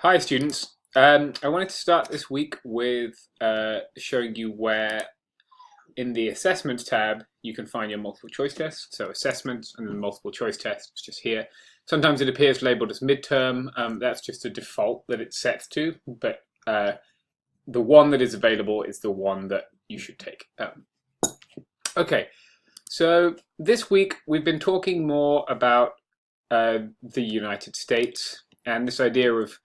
Hi students. I wanted to start this week with showing you where in the assessments tab you can find your multiple choice tests. So assessments and then multiple choice tests just here. Sometimes it appears labeled as midterm. That's just a default that it's set to, but the one that is available is the one that you should take. Okay, so this week we've been talking more about the United States and this idea of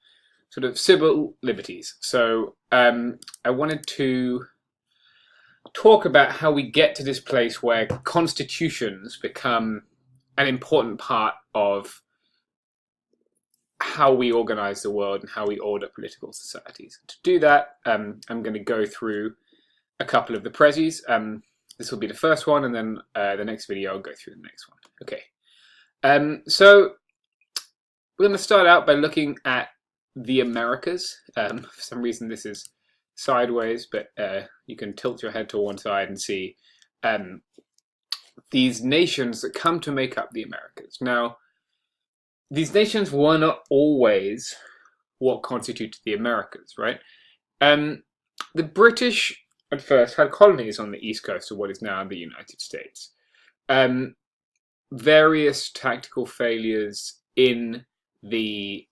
sort of civil liberties. So I wanted to talk about how we get to this place where constitutions become an important part of how we organize the world and how we order political societies. To do that, I'm going to go through a couple of the prezzies. This will be the first one, and then the next video I'll go through the next one. Okay. So we're going to start out by looking at the Americas. For some reason this is sideways, but you can tilt your head to one side and see these nations that come to make up the Americas. Now, these nations were not always what constituted the Americas, right? The British at first had colonies on the east coast of what is now the United States. Various tactical failures in the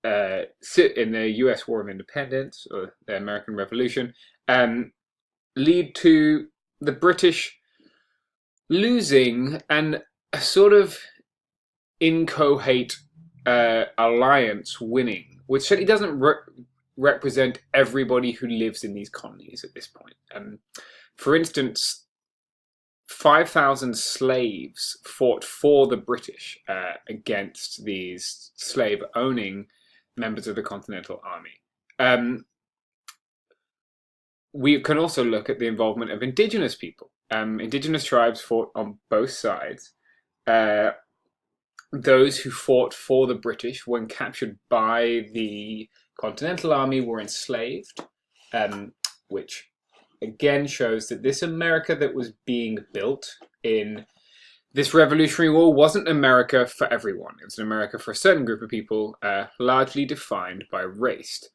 U.S. War of Independence, or the American Revolution, lead to the British losing and a sort of incoherent alliance winning, which certainly doesn't represent everybody who lives in these colonies at this point. For instance, 5,000 slaves fought for the British against these slave-owning members of the Continental Army. We can also look at the involvement of indigenous people. Indigenous tribes fought on both sides. Those who fought for the British when captured by the Continental Army were enslaved, which again shows that this America that was being built in this Revolutionary War wasn't America for everyone. It was an America for a certain group of people, largely defined by race.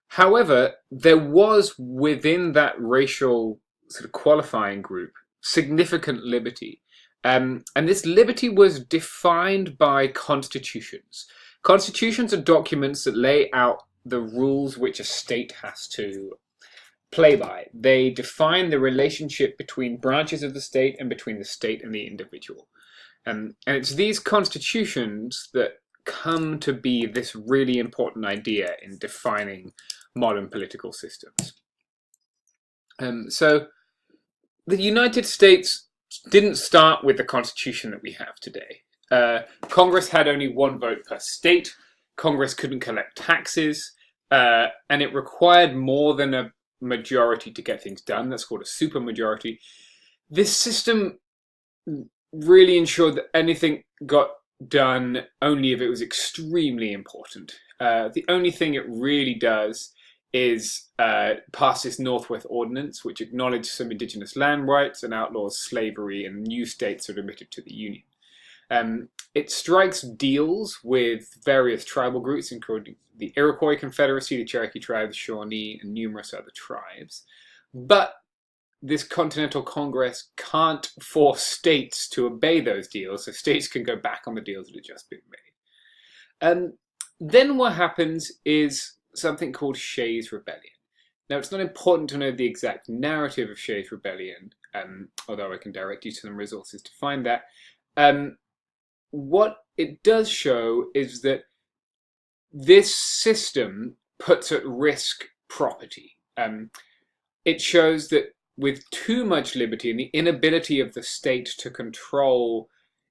However, there was within that racial sort of qualifying group significant liberty. And this liberty was defined by constitutions. Constitutions are documents that lay out the rules which a state has to play by. They define the relationship between branches of the state and between the state and the individual. And it's these constitutions that come to be this really important idea in defining modern political systems. So the United States didn't start with the constitution that we have today. Congress had only one vote per state. Congress couldn't collect taxes, and it required more than a majority to get things done. That's called a supermajority. This system really ensured that anything got done only if it was extremely important. The only thing it really does is pass this Northwest Ordinance, which acknowledged some indigenous land rights and outlaws slavery, and new states are admitted to the Union. It strikes deals with various tribal groups, including the Iroquois Confederacy, the Cherokee tribe, the Shawnee, and numerous other tribes. But this Continental Congress can't force states to obey those deals, so states can go back on the deals that have just been made. Then what happens is something called Shays' Rebellion. Now, it's not important to know the exact narrative of Shays' Rebellion, although I can direct you to some resources to find that. What it does show is that this system puts at risk property. It shows that with too much liberty and the inability of the state to control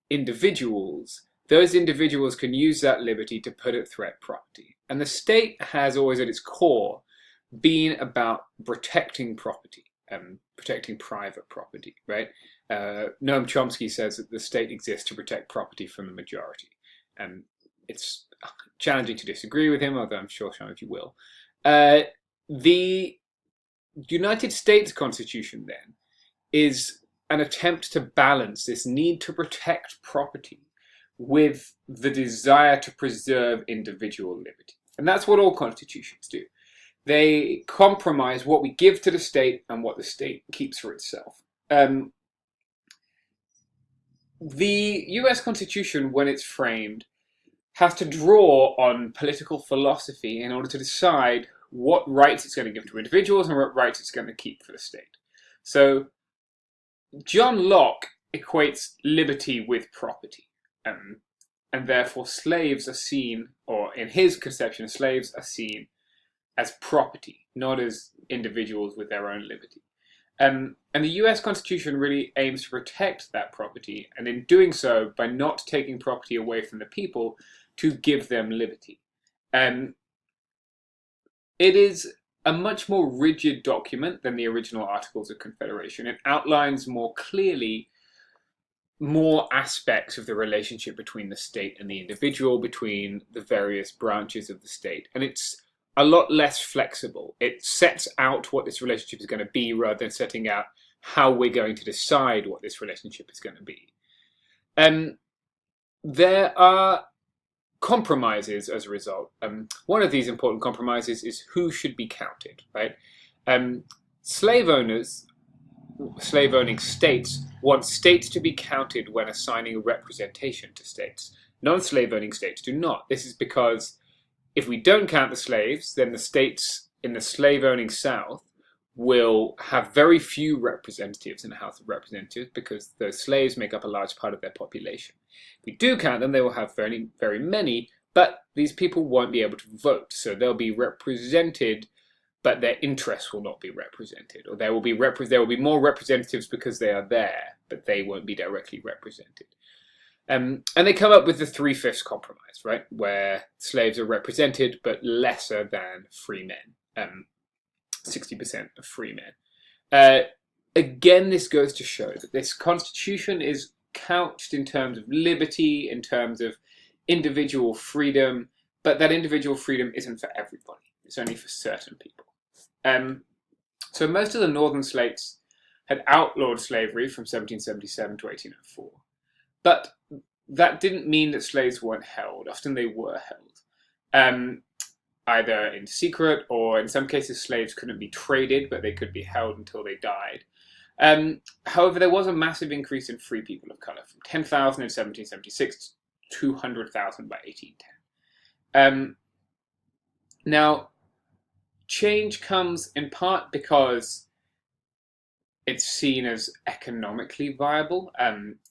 individuals, those individuals can use that liberty to put at threat property. And the state has always at its core been about protecting property, protecting private property, right? Noam Chomsky says that the state exists to protect property from the majority. And it's challenging to disagree with him, although I'm sure some of you will. The United States Constitution, then, is an attempt to balance this need to protect property with the desire to preserve individual liberty. And that's what all constitutions do. They compromise what we give to the state and what the state keeps for itself. The US Constitution, when it's framed, has to draw on political philosophy in order to decide what rights it's going to give to individuals and what rights it's going to keep for the state. So John Locke equates liberty with property, and therefore slaves are seen, or in his conception, slaves are seen as property, not as individuals with their own liberty. And the US Constitution really aims to protect that property, and in doing so, by not taking property away from the people, to give them liberty. It is a much more rigid document than the original Articles of Confederation. It outlines more clearly more aspects of the relationship between the state and the individual, between the various branches of the state. And it's a lot less flexible. It sets out what this relationship is going to be rather than setting out how we're going to decide what this relationship is going to be. There are compromises as a result. One of these important compromises is who should be counted, right? Slave owning states want states to be counted when assigning representation to states. Non-slave owning states do not. This is because if we don't count the slaves, then the states in the slave owning South will have very few representatives in the House of Representatives because the slaves make up a large part of their population. If we do count them, they will have very, very many, but these people won't be able to vote. So they'll be represented, but their interests will not be represented. Or there will be more representatives because they are there, but they won't be directly represented. And they come up with the 3/5 compromise, right, where slaves are represented, but lesser than free men. 60% of free men. Again, this goes to show that this constitution is couched in terms of liberty, in terms of individual freedom, but that individual freedom isn't for everybody. It's only for certain people. So most of the northern states had outlawed slavery from 1777 to 1804. But that didn't mean that slaves weren't held. Often they were held. Either in secret, or in some cases slaves couldn't be traded, but they could be held until they died. However, there was a massive increase in free people of colour, from 10,000 in 1776 to 200,000 by 1810. Now, change comes in part because it's seen as economically viable.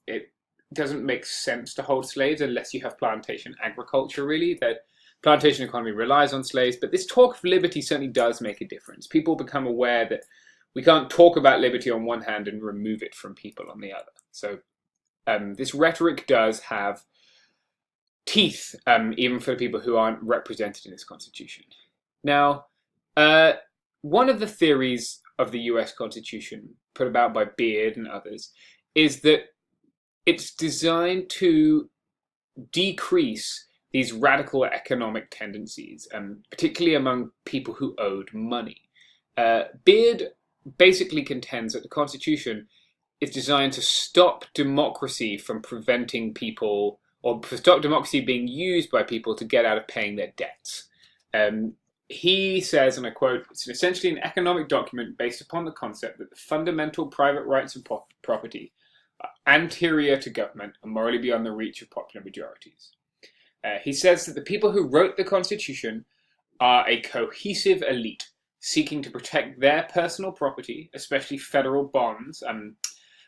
It doesn't make sense to hold slaves unless you have plantation agriculture, really. That plantation economy relies on slaves, but this talk of liberty certainly does make a difference. People become aware that we can't talk about liberty on one hand and remove it from people on the other. So this rhetoric does have teeth, even for the people who aren't represented in this constitution. Now, one of the theories of the US Constitution, put about by Beard and others, is that it's designed to decrease these radical economic tendencies, particularly among people who owed money. Beard basically contends that the Constitution is designed to stop democracy from preventing people, or stop democracy being used by people to get out of paying their debts. He says, and I quote, "It's essentially an economic document based upon the concept that the fundamental private rights of property are anterior to government and morally beyond the reach of popular majorities." He says that the people who wrote the Constitution are a cohesive elite seeking to protect their personal property, especially federal bonds,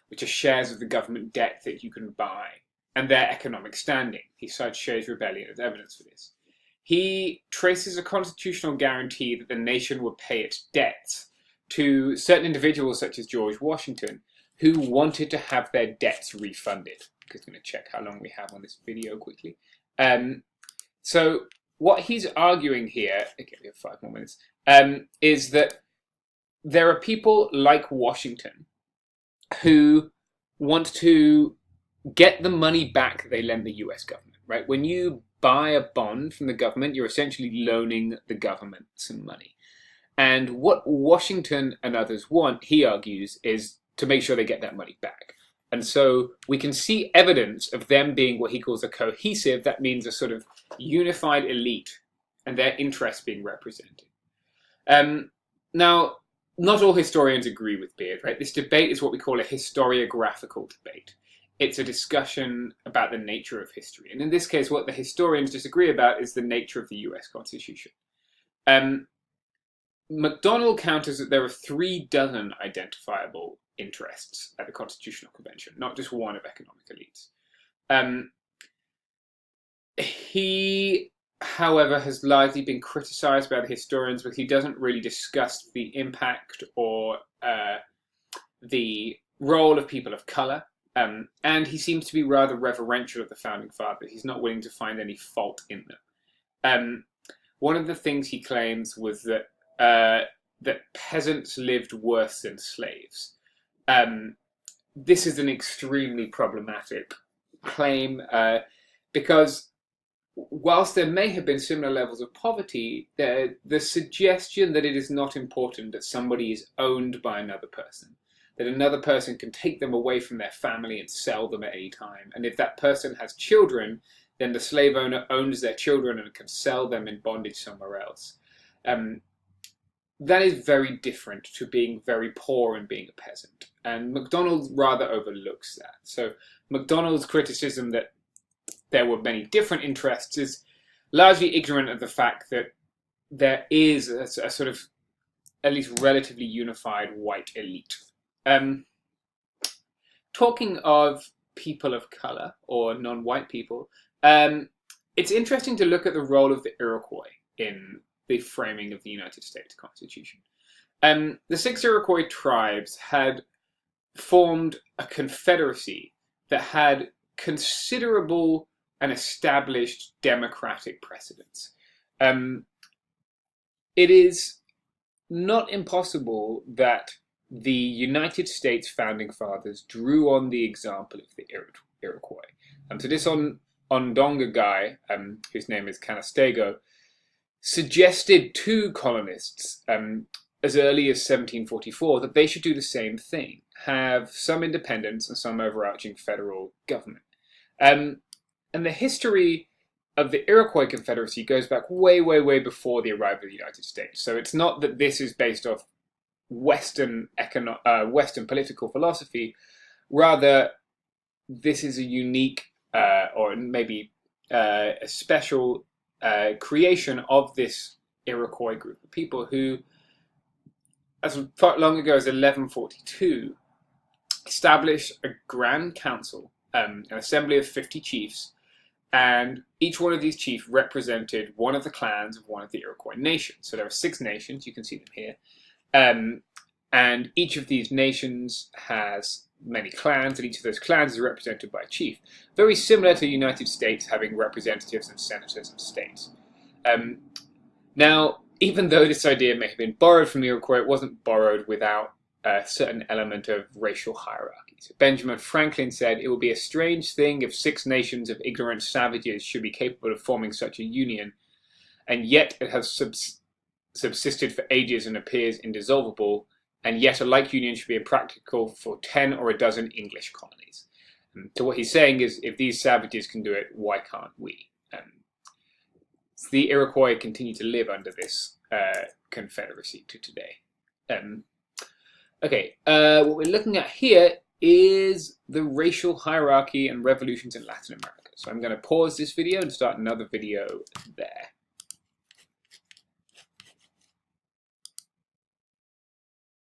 which are shares of the government debt that you can buy, and their economic standing. He cites Shays' Rebellion as evidence for this. He traces a constitutional guarantee that the nation would pay its debts to certain individuals such as George Washington, who wanted to have their debts refunded. I'm going to check how long we have on this video quickly. So what he's arguing here, okay, we have 5 more minutes, is that there are people like Washington who want to get the money back they lent the US government, right? When you buy a bond from the government, you're essentially loaning the government some money. And what Washington and others want, he argues, is to make sure they get that money back. And so we can see evidence of them being what he calls a cohesive, that means a sort of unified elite, and their interests being represented. Now, not all historians agree with Beard, right? This debate is what we call a historiographical debate. It's a discussion about the nature of history. And in this case, what the historians disagree about is the nature of the US Constitution. MacDonald counters that there are 36 identifiable interests at the Constitutional Convention, not just one of economic elites. He, however, has largely been criticized by the historians, but he doesn't really discuss the impact or the role of people of color. And he seems to be rather reverential of the Founding Fathers. He's not willing to find any fault in them. One of the things he claims was that peasants lived worse than slaves. This is an extremely problematic claim because whilst there may have been similar levels of poverty, the suggestion that it is not important that somebody is owned by another person, that another person can take them away from their family and sell them at any time, and if that person has children, then the slave owner owns their children and can sell them in bondage somewhere else. That is very different to being very poor and being a peasant. And MacDonald rather overlooks that. So MacDonald's criticism that there were many different interests is largely ignorant of the fact that there is a sort of at least relatively unified white elite. Talking of people of color or non-white people, it's interesting to look at the role of the Iroquois in the framing of the United States Constitution. The 6 Iroquois tribes had formed a confederacy that had considerable and established democratic precedents. It is not impossible that the United States Founding Fathers drew on the example of the Iroquois. So this Onondaga guy, whose name is Canestego, suggested to colonists as early as 1744 that they should do the same thing, have some independence and some overarching federal government. And the history of the Iroquois Confederacy goes back way, way, way before the arrival of the United States. So it's not that this is based off Western political philosophy. Rather, this is a unique or maybe a special creation of this Iroquois group of people who, as far long ago as 1142, established a Grand Council, an assembly of 50 chiefs, and each one of these chiefs represented one of the clans of one of the Iroquois nations. So there are 6 nations, you can see them here, and each of these nations has many clans, and each of those clans is represented by a chief. Very similar to the United States having representatives and senators and states. Now, even though this idea may have been borrowed from the Iroquois, it wasn't borrowed without a certain element of racial hierarchy. So Benjamin Franklin said, "It will be a strange thing if 6 nations of ignorant savages should be capable of forming such a union, and yet it has subsisted for ages and appears indissoluble, and yet a like union should be impractical for 10 or a dozen English colonies." So what he's saying is, if these savages can do it, why can't we? The Iroquois continue to live under this confederacy to today. What we're looking at here is the racial hierarchy and revolutions in Latin America. So I'm going to pause this video and start another video there.